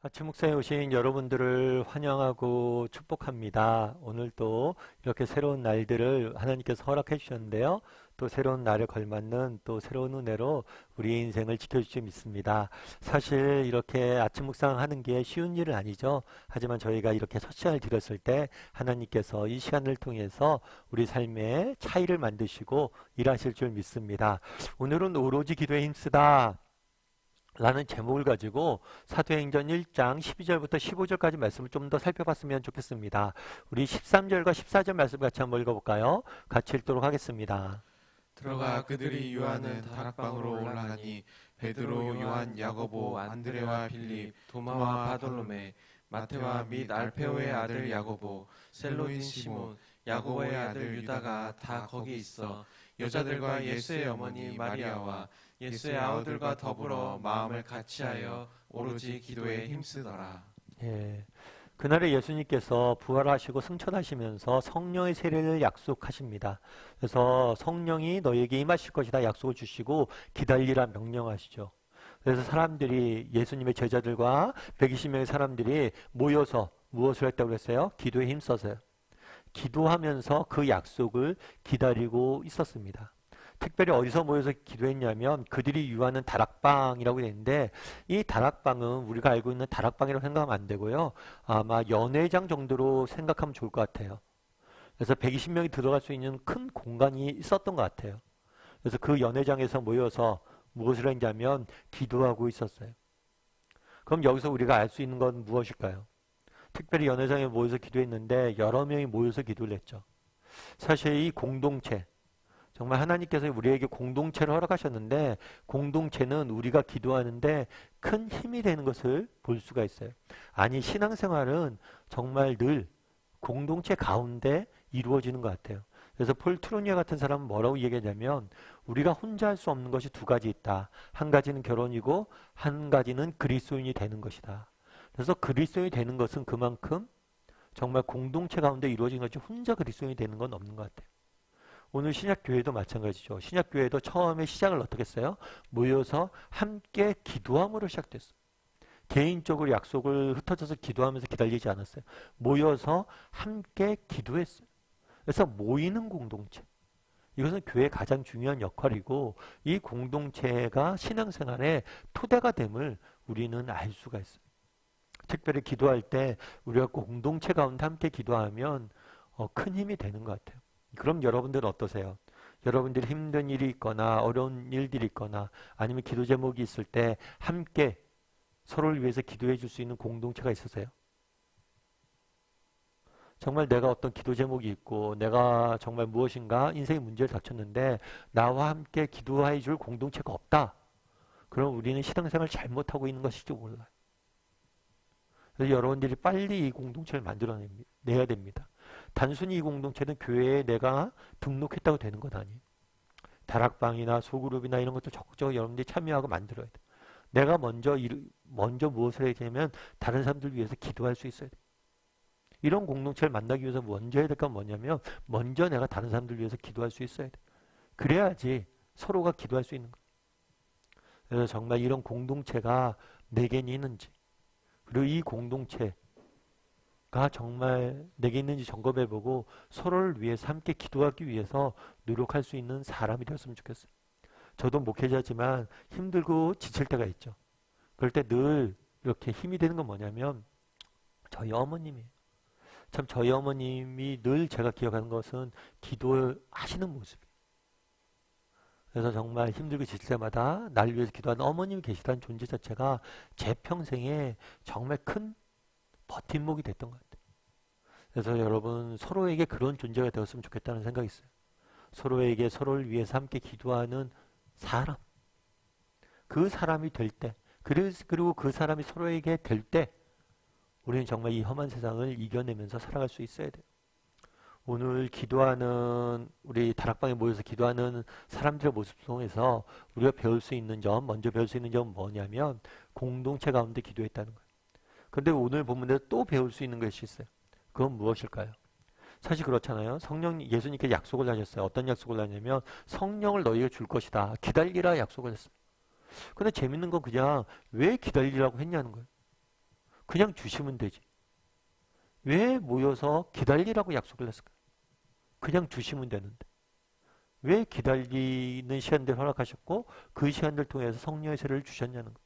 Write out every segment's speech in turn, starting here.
아침 묵상에 오신 여러분들을 환영하고 축복합니다. 오늘도 이렇게 새로운 날들을 하나님께서 허락해 주셨는데요. 또 새로운 날에 걸맞는 또 새로운 은혜로 우리 인생을 지켜주시 믿습니다. 사실 이렇게 아침 묵상하는 게 쉬운 일은 아니죠. 하지만 저희가 이렇게 첫 시간을 드렸을 때 하나님께서 이 시간을 통해서 우리 삶의 차이를 만드시고 일하실 줄 믿습니다. 오늘은 오로지 기도에 힘쓰다 라는 제목을 가지고 사도행전 1장 12절부터 15절까지 말씀을 좀 더 살펴봤으면 좋겠습니다. 우리 13절과 14절 말씀 같이 한번 읽어볼까요? 같이 읽도록 하겠습니다. 들어가 그들이 유하는 다락방으로 올라가니 베드로, 요한, 야고보, 안드레와 빌립, 도마와 바돌로메, 마테와 및 알페오의 아들 야고보, 셀로인 시몬, 야고보의 아들 유다가 다 거기 있어 여자들과 예수의 어머니 마리아와 예수의 아우들과 더불어 마음을 같이하여 오로지 기도에 힘쓰더라. 예. 그날에 예수님께서 부활하시고 승천하시면서 성령의 세례를 약속하십니다. 그래서 성령이 너에게 임하실 것이다 약속을 주시고 기다리라 명령하시죠. 그래서 사람들이 예수님의 제자들과 120명의 사람들이 모여서 무엇을 했다고 그랬어요? 기도에 힘써서요. 기도하면서 그 약속을 기다리고 있었습니다. 특별히 어디서 모여서 기도했냐면 그들이 유하는 다락방이라고 되는데 이 다락방은 우리가 알고 있는 다락방이라고 생각하면 안 되고요. 아마 연회장 정도로 생각하면 좋을 것 같아요. 그래서 120명이 들어갈 수 있는 큰 공간이 있었던 것 같아요. 그래서 그 연회장에서 모여서 무엇을 했냐면 기도하고 있었어요. 그럼 여기서 우리가 알 수 있는 건 무엇일까요? 특별히 연회장에 모여서 기도했는데 여러 명이 모여서 기도를 했죠. 사실 이 공동체, 정말 하나님께서 우리에게 공동체를 허락하셨는데 공동체는 우리가 기도하는데 큰 힘이 되는 것을 볼 수가 있어요. 아니, 신앙생활은 정말 늘 공동체 가운데 이루어지는 것 같아요. 그래서 폴 트루니아 같은 사람은 뭐라고 얘기하냐면 우리가 혼자 할 수 없는 것이 두 가지 있다. 한 가지는 결혼이고 한 가지는 그리스도인이 되는 것이다. 그래서 그리스도인이 되는 것은 그만큼 정말 공동체 가운데 이루어진 것이 혼자 그리스도인이 되는 건 없는 것 같아요. 오늘 신약교회도 마찬가지죠. 신약교회도 처음에 시작을 어떻게 했어요? 모여서 함께 기도함으로 시작됐어요. 개인적으로 약속을 흩어져서 기도하면서 기다리지 않았어요. 모여서 함께 기도했어요. 그래서 모이는 공동체. 이것은 교회의 가장 중요한 역할이고 이 공동체가 신앙생활의 토대가 됨을 우리는 알 수가 있어요. 특별히 기도할 때 우리가 공동체 가운데 함께 기도하면 큰 힘이 되는 것 같아요. 그럼 여러분들은 어떠세요? 여러분들이 힘든 일이 있거나 어려운 일들이 있거나 아니면 기도 제목이 있을 때 함께 서로를 위해서 기도해 줄 수 있는 공동체가 있으세요? 정말 내가 어떤 기도 제목이 있고 내가 정말 무엇인가 인생의 문제를 닥쳤는데 나와 함께 기도해 줄 공동체가 없다. 그럼 우리는 신앙생활 잘못하고 있는 것일지 몰라요. 그래서 여러분들이 빨리 이 공동체를 만들어내야 됩니다. 단순히 이 공동체는 교회에 내가 등록했다고 되는 것 아니에요. 다락방이나 소그룹이나 이런 것도 적극적으로 여러분들이 참여하고 만들어야 돼요. 내가 먼저 무엇을 해야 되냐면 다른 사람들 위해서 기도할 수 있어야 돼요. 이런 공동체를 만나기 위해서 먼저 해야 될 건 뭐냐면 먼저 내가 다른 사람들 위해서 기도할 수 있어야 돼요. 그래야지 서로가 기도할 수 있는 거예요. 그래서 정말 이런 공동체가 내게 있는지 그리고 이 공동체가 정말 내게 있는지 점검해보고 서로를 위해서 함께 기도하기 위해서 노력할 수 있는 사람이 되었으면 좋겠어요. 저도 목회자지만 힘들고 지칠 때가 있죠. 그럴 때 늘 이렇게 힘이 되는 건 뭐냐면 저희 어머님이에요. 참 저희 어머님이 늘 제가 기억하는 것은 기도하시는 모습이에요. 그래서 정말 힘들고 지칠 때마다 나를 위해서 기도하는 어머님이 계시다는 존재 자체가 제 평생에 정말 큰 버팀목이 됐던 것 같아요. 그래서 여러분 서로에게 그런 존재가 되었으면 좋겠다는 생각이 있어요. 서로에게 서로를 위해서 함께 기도하는 사람. 그 사람이 될 때, 그리고 그 사람이 서로에게 될 때, 우리는 정말 이 험한 세상을 이겨내면서 살아갈 수 있어야 돼요. 오늘 기도하는, 우리 다락방에 모여서 기도하는 사람들의 모습 속에서 우리가 배울 수 있는 점, 먼저 배울 수 있는 점은 뭐냐면, 공동체 가운데 기도했다는 거예요. 근데 오늘 본문에 또 배울 수 있는 것이 있어요. 그건 무엇일까요? 사실 그렇잖아요. 예수님께서 약속을 하셨어요. 어떤 약속을 하냐면 성령을 너희에게 줄 것이다. 기다리라 약속을 했어요. 근데 재밌는 건 그냥 왜 기다리라고 했냐는 거예요. 그냥 주시면 되지. 왜 모여서 기다리라고 약속을 했을까요? 그냥 주시면 되는데. 왜 기다리는 시간들 허락하셨고 그 시간들 통해서 성령의 세례를 주셨냐는 거예요.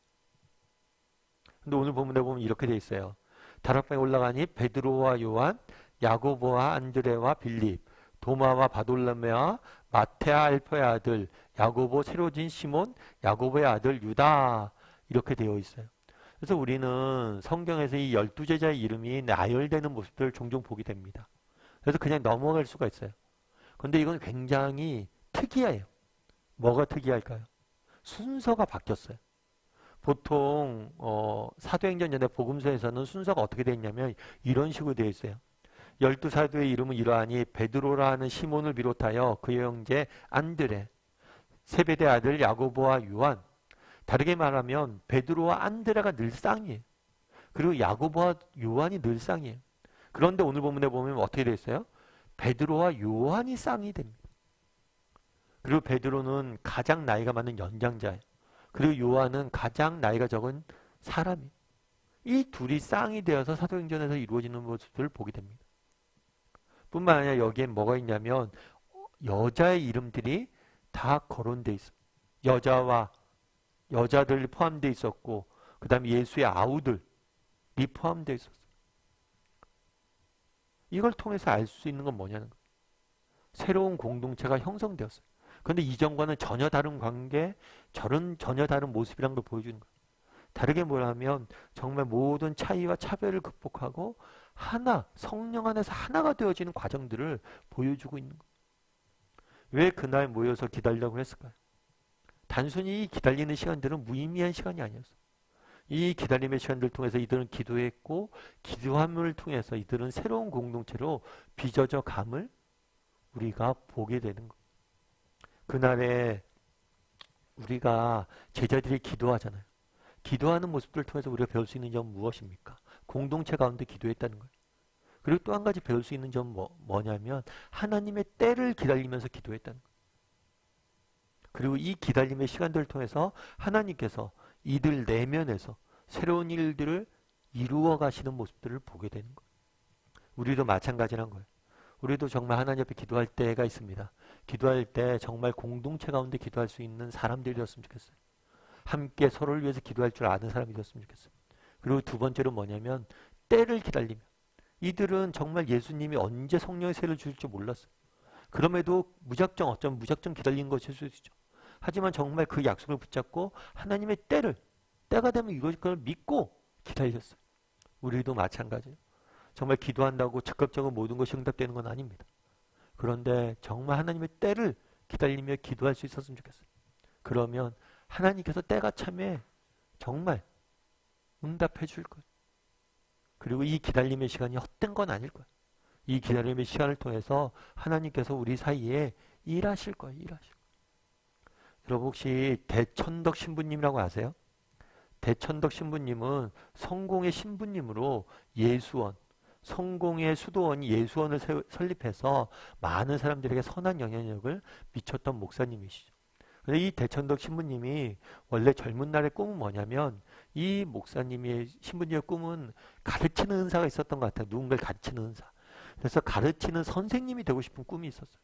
근데 오늘 본문에 보면 이렇게 돼 있어요. 다락방에 올라가니 베드로와 요한, 야고보와 안드레와 빌립, 도마와 바돌로메와 마테아 알포의 아들, 야고보 새로 진 시몬, 야고보의 아들 유다 이렇게 되어 있어요. 그래서 우리는 성경에서 이 12제자의 이름이 나열되는 모습들을 종종 보게 됩니다. 그래서 그냥 넘어갈 수가 있어요. 그런데 이건 굉장히 특이해요. 뭐가 특이할까요? 순서가 바뀌었어요. 보통 사도행전 전에 복음서에서는 순서가 어떻게 되어 있냐면 이런 식으로 되어 있어요. 12사도의 이름은 이러하니 베드로라 하는 시몬을 비롯하여 그의 형제 안드레, 세베대 아들 야고보와 요한. 다르게 말하면 베드로와 안드레가 늘 쌍이에요. 그리고 야고보와 요한이 늘 쌍이에요. 그런데 오늘 본문에 보면 어떻게 되어 있어요? 베드로와 요한이 쌍이 됩니다. 그리고 베드로는 가장 나이가 많은 연장자예요. 그리고 요한은 가장 나이가 적은 사람이에요. 이 둘이 쌍이 되어서 사도행전에서 이루어지는 모습을 보게 됩니다. 뿐만 아니라 여기에 뭐가 있냐면 여자의 이름들이 다 거론되어 있어요. 여자들이 포함되어 있었고 그 다음에 예수의 아우들이 포함되어 있었어요. 이걸 통해서 알 수 있는 건 뭐냐는 거예요. 새로운 공동체가 형성되었어요. 그런데 이전과는 전혀 다른 관계, 전혀 다른 모습이라는 걸 보여주는 거예요. 다르게 말하면 정말 모든 차이와 차별을 극복하고 하나, 성령 안에서 하나가 되어지는 과정들을 보여주고 있는 거예요. 왜 그날 모여서 기다리려고 했을까요? 단순히 이 기다리는 시간들은 무의미한 시간이 아니었어요. 이 기다림의 시간들을 통해서 이들은 기도했고 기도함을 통해서 이들은 새로운 공동체로 빚어져 감을 우리가 보게 되는 거예요. 그날에 우리가 제자들이 기도하잖아요. 기도하는 모습들을 통해서 우리가 배울 수 있는 점은 무엇입니까? 공동체 가운데 기도했다는 거예요. 그리고 또 한 가지 배울 수 있는 점은 뭐냐면 하나님의 때를 기다리면서 기도했다는 거예요. 그리고 이 기다림의 시간들을 통해서 하나님께서 이들 내면에서 새로운 일들을 이루어 가시는 모습들을 보게 되는 거예요. 우리도 마찬가지란 거예요. 우리도 정말 하나님 앞에 기도할 때가 있습니다. 기도할 때 정말 공동체 가운데 기도할 수 있는 사람들이 되었으면 좋겠어요. 함께 서로를 위해서 기도할 줄 아는 사람이 되었으면 좋겠어요. 그리고 두 번째로 뭐냐면 때를 기다리며 이들은 정말 예수님이 언제 성령의 세를 줄지 몰랐어요. 그럼에도 어쩌면 무작정 기다린 것일 수도 있죠. 하지만 정말 그 약속을 붙잡고 하나님의 때가 되면 이걸 믿고 기다렸어요. 우리도 마찬가지예요. 정말 기도한다고 즉각적으로 모든 것이 응답되는 건 아닙니다. 그런데 정말 하나님의 때를 기다리며 기도할 수 있었으면 좋겠어요. 그러면 하나님께서 때가 참에 정말 응답해 줄 거예요. 그리고 이 기다림의 시간이 헛된 건 아닐 거예요. 이 기다림의 시간을 통해서 하나님께서 우리 사이에 일하실 거예요. 여러분 혹시 대천덕 신부님이라고 아세요? 대천덕 신부님은 성공의 신부님으로 예수원, 성공의 수도원 예수원을 설립해서 많은 사람들에게 선한 영향력을 미쳤던 목사님이시죠. 근데 이 대천덕 신부님이 원래 젊은 날의 꿈은 뭐냐면 이 목사님의 신부님의 꿈은 가르치는 은사가 있었던 것 같아요. 누군가를 가르치는 은사. 그래서 가르치는 선생님이 되고 싶은 꿈이 있었어요.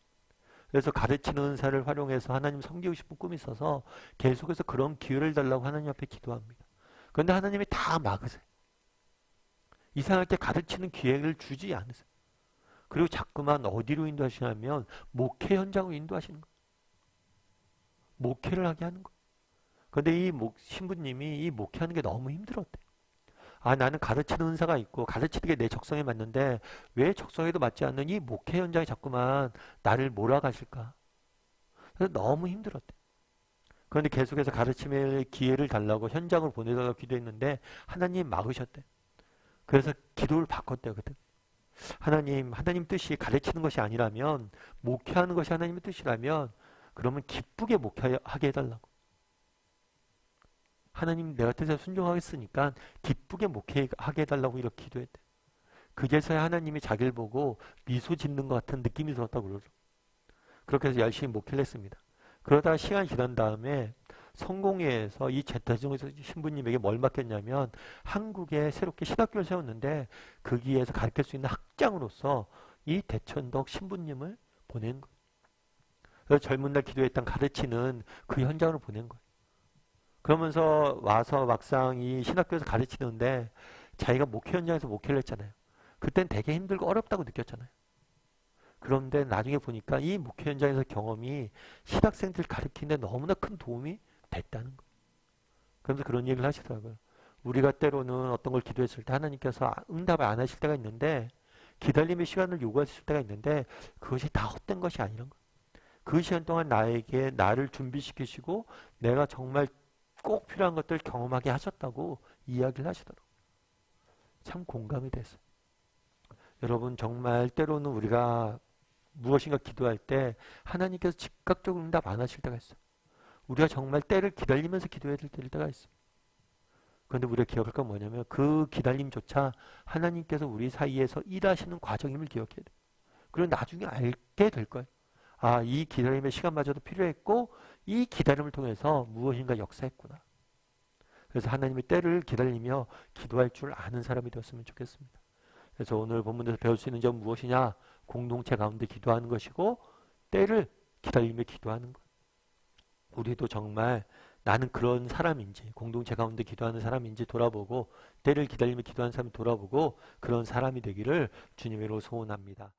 그래서 가르치는 은사를 활용해서 하나님 섬기고 싶은 꿈이 있어서 계속해서 그런 기회를 달라고 하나님 앞에 기도합니다. 그런데 하나님이 다 막으세요. 이상하게 가르치는 기회를 주지 않으세요. 그리고 자꾸만 어디로 인도하시냐면 목회 현장으로 인도하시는 거예요. 목회를 하게 하는 거예요. 그런데 이 신부님이 이 목회하는 게 너무 힘들었대요. 나는 가르치는 은사가 있고 가르치는 게 내 적성에 맞는데 왜 적성에도 맞지 않는 이 목회 현장에 자꾸만 나를 몰아가실까? 그래서 너무 힘들었대. 그런데 계속해서 가르침의 기회를 달라고 현장을 보내달라고 기도했는데 하나님 막으셨대. 그래서 기도를 바꿨대요. 그때. 하나님 뜻이 가르치는 것이 아니라면 목회하는 것이 하나님의 뜻이라면 그러면 기쁘게 목회하게 해달라고. 하나님 내가 뜻에 순종하겠으니까 기쁘게 목회하게 해달라고 이렇게 기도했대. 그제서야 하나님이 자기를 보고 미소 짓는 것 같은 느낌이 들었다고 그러죠. 그렇게 해서 열심히 목회를 했습니다. 그러다가 시간이 지난 다음에 성공회에서 이 대통령 신부님에게 뭘 맡겼냐면 한국에 새롭게 신학교를 세웠는데 거기에서 가르칠 수 있는 학장으로서 이 대천덕 신부님을 보낸 거예요. 그래서 젊은 날 기도했던 가르치는 그 현장으로 보낸 거예요. 그러면서 와서 막상 이 신학교에서 가르치는데 자기가 목회 현장에서 목회를 했잖아요. 그땐 되게 힘들고 어렵다고 느꼈잖아요. 그런데 나중에 보니까 이 목회 현장에서 경험이 신학생들 가르치는데 너무나 큰 도움이 됐다는 거예요. 그러면서 그런 얘기를 하시더라고요. 우리가 때로는 어떤 걸 기도했을 때 하나님께서 응답을 안 하실 때가 있는데 기다림의 시간을 요구하실 때가 있는데 그것이 다 헛된 것이 아니란 거예요. 그 시간 동안 나에게 나를 준비시키시고 내가 정말 꼭 필요한 것들을 경험하게 하셨다고 이야기를 하시더라고요. 참 공감이 됐어요. 여러분 정말 때로는 우리가 무엇인가 기도할 때 하나님께서 즉각적으로 응답 안 하실 때가 있어요. 우리가 정말 때를 기다리면서 기도해야 될 때가 있어요. 그런데 우리가 기억할 건 뭐냐면 그 기다림조차 하나님께서 우리 사이에서 일하시는 과정임을 기억해야 돼요. 그리고 나중에 알게 될 거예요. 아, 이 기다림의 시간마저도 필요했고 이 기다림을 통해서 무엇인가 역사했구나. 그래서 하나님의 때를 기다리며 기도할 줄 아는 사람이 되었으면 좋겠습니다. 그래서 오늘 본문에서 배울 수 있는 점 무엇이냐? 공동체 가운데 기도하는 것이고 때를 기다리며 기도하는 것. 우리도 정말 나는 그런 사람인지 공동체 가운데 기도하는 사람인지 돌아보고 때를 기다리며 기도하는 사람이 돌아보고 그런 사람이 되기를 주님으로 소원합니다.